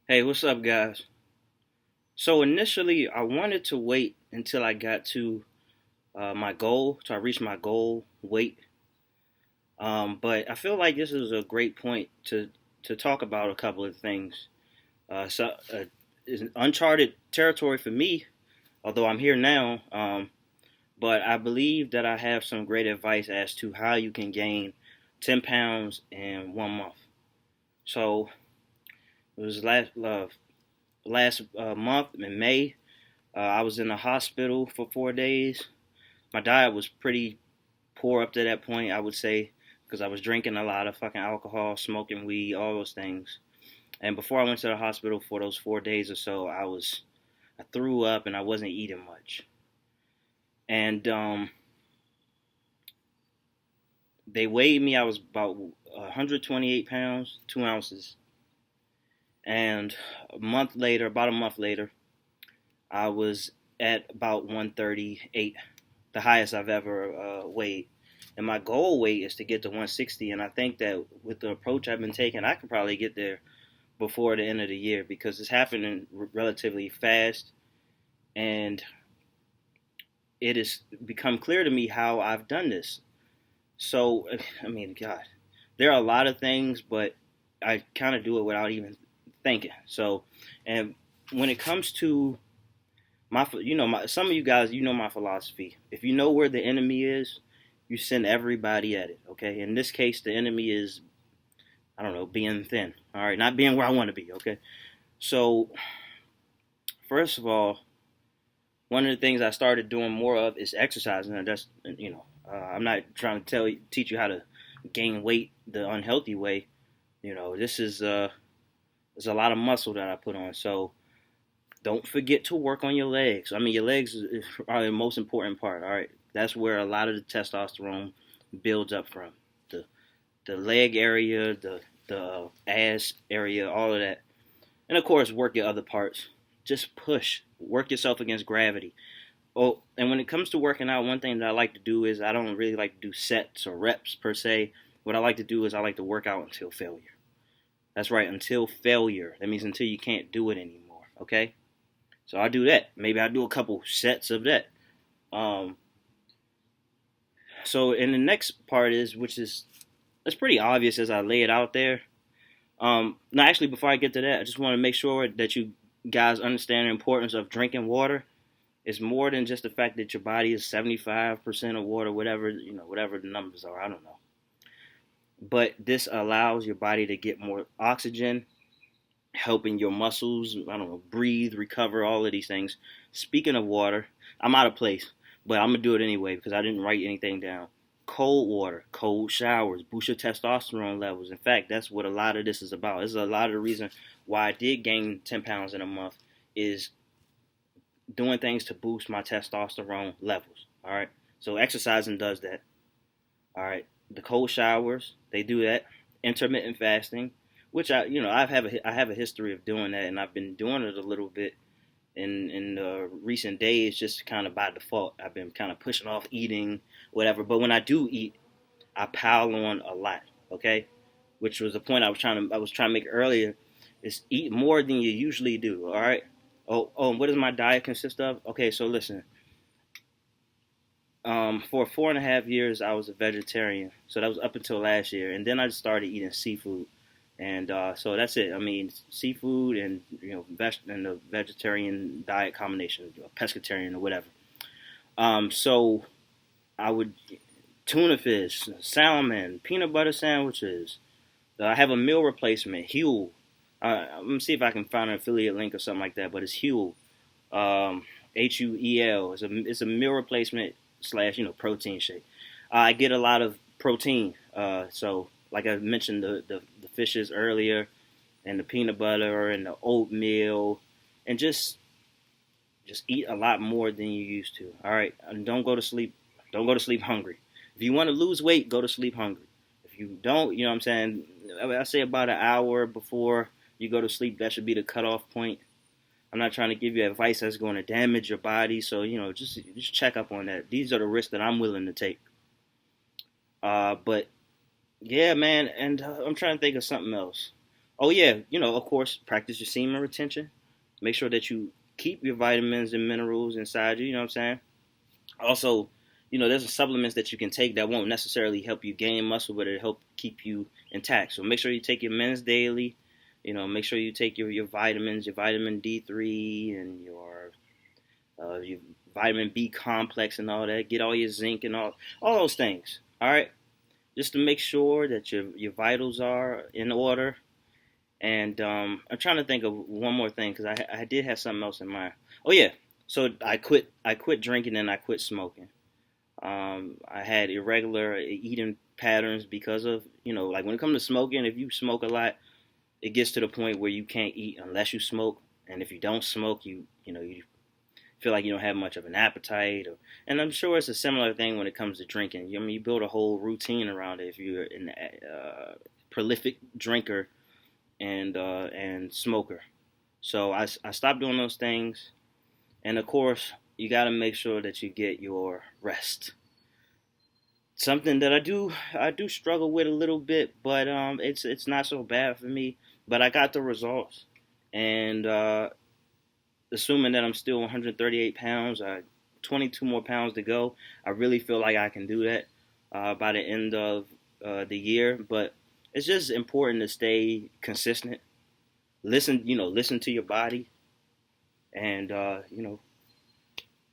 Hey, what's up, guys? So initially, I wanted to wait until I got to my goal, so I reached my goal weight. But I feel like this is a great point to talk about a couple of things. It's uncharted territory for me, although I'm here now. But I believe that I have some great advice as to how you can gain 10 pounds in 1 month. So it was last month in May. I was in the hospital for 4 days. My diet was pretty poor up to that point, I would say, because I was drinking a lot of fucking alcohol, smoking weed, all those things. And before I went to the hospital for those 4 days or so, I threw up and I wasn't eating much. And they weighed me. I was about 128 pounds, 2 ounces. And about a month later, I was at about 138, the highest I've ever weighed. And my goal weight is to get to 160. And I think that with the approach I've been taking, I could probably get there before the end of the year because it's happening relatively fast. And it has become clear to me how I've done this. So, I mean, God, there are a lot of things, but I kind of do it without even thinking. So, and when it comes to some of you guys, my philosophy. If you know where the enemy is, you send everybody at it. Okay. In this case, the enemy is, I don't know, being thin. All right, not being where I want to be. Okay. So first of all, one of the things I started doing more of is exercising, and that's I'm not trying to teach you how to gain weight the unhealthy way. This is there's a lot of muscle that I put on. So don't forget to work on your legs. I mean, your legs are the most important part. All right, that's where a lot of the testosterone builds up from. The the leg area, the ass area, all of that, and of course, work your other parts. Just push, work yourself against gravity. Oh, and when it comes to working out, one thing that I like to do is I don't really like to do sets or reps per se. What I like to do is I like to work out until failure. That's right, until failure. That means until you can't do it anymore. Okay. So I do that. Maybe I do a couple sets of that. Um, so and the next part is, which is it's pretty obvious as I lay it out there. Now, actually, before I get to that, I just want to make sure that you guys understand the importance of drinking water. It's more than just the fact that your body is 75% of water, whatever the numbers are. I don't know. But this allows your body to get more oxygen, helping your muscles, I don't know, breathe, recover, all of these things. Speaking of water, I'm out of place, but I'm going to do it anyway because I didn't write anything down. Cold water, cold showers, boost your testosterone levels. In fact, that's what a lot of this is about. This is a lot of the reason why I did gain 10 pounds in a month is doing things to boost my testosterone levels. All right. So exercising does that. All right. The cold showers, they do that. Intermittent fasting, which I have a history of doing that, and I've been doing it a little bit in recent days, just kind of by default. I've been kind of pushing off eating, whatever. But when I do eat, I pile on a lot. Okay, which was the point I was trying to make earlier. Is eat more than you usually do. All right. Oh, and what does my diet consist of? Okay, so listen. For 4.5 years, I was a vegetarian. So that was up until last year, and then I just started eating seafood. And so that's it. I mean, seafood and and the vegetarian diet combination, pescatarian or whatever. So I would tuna fish, salmon, peanut butter sandwiches. I have a meal replacement, Huel. I'm gonna see if I can find an affiliate link or something like that. But it's Huel, Huel. It's a meal replacement slash protein shake. I get a lot of protein. So like I mentioned the fishes earlier, and the peanut butter and the oatmeal, and just eat a lot more than you used to. All right, and don't go to sleep. Don't go to sleep hungry. If you want to lose weight, go to sleep hungry. If you don't, you know what I'm saying. I say about an hour before you go to sleep. That should be the cutoff point. I'm not trying to give you advice that's going to damage your body. So just check up on that. These are the risks that I'm willing to take. But yeah, man, and I'm trying to think of something else. Oh yeah, of course, practice your semen retention. Make sure that you keep your vitamins and minerals inside you. You know what I'm saying? Also, there's supplements that you can take that won't necessarily help you gain muscle, but it'll help keep you intact. So make sure you take your meds daily. Make sure you take your vitamins, your vitamin D3 and your vitamin B complex and all that. Get all your zinc and all those things. All right, just to make sure that your vitals are in order. And I'm trying to think of one more thing because I did have something else in mind. Oh yeah, so I quit drinking and I quit smoking. I had irregular eating patterns because of like when it comes to smoking. If you smoke a lot, it gets to the point where you can't eat unless you smoke, and if you don't smoke, you feel like you don't have much of an appetite. And I'm sure it's a similar thing when it comes to drinking. I mean, you build a whole routine around it if you're an prolific drinker and smoker. So I stopped doing those things, and of course, you got to make sure that you get your rest. Something that I do struggle with a little bit, but it's not so bad for me. But I got the results, and assuming that I'm still 138 pounds, 22 more pounds to go. I really feel like I can do that by the end of the year. But it's just important to stay consistent. Listen to your body, and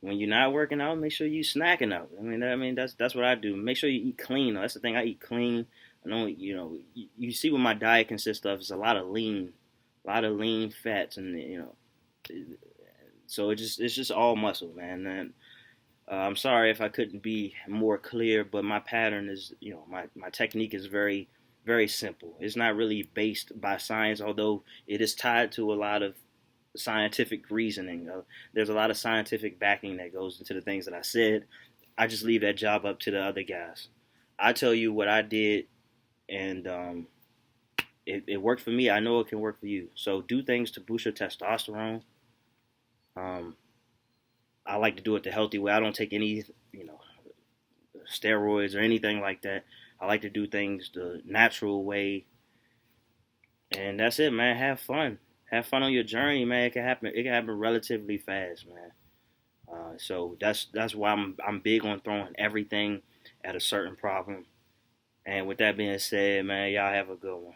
when you're not working out, make sure you snacking out. I mean that's what I do. Make sure you eat clean. That's the thing. I eat clean. I know you see what my diet consists of. It's a lot of lean fats, and so it's just all muscle, man. And I'm sorry if I couldn't be more clear, but my pattern is, my technique is very, very simple. It's not really based by science, although it is tied to a lot of scientific reasoning. There's a lot of scientific backing that goes into the things that I said. I just leave that job up to the other guys. I tell you what I did, and it worked for me. I know it can work for you. So do things to boost your testosterone. Um, I like to do it the healthy way. I don't take any, steroids or anything like that. I like to do things the natural way, and that's it, man. Have fun. Have fun on your journey, man. It can happen. It can happen relatively fast, man. So that's why I'm big on throwing everything at a certain problem. And with that being said, man, y'all have a good one.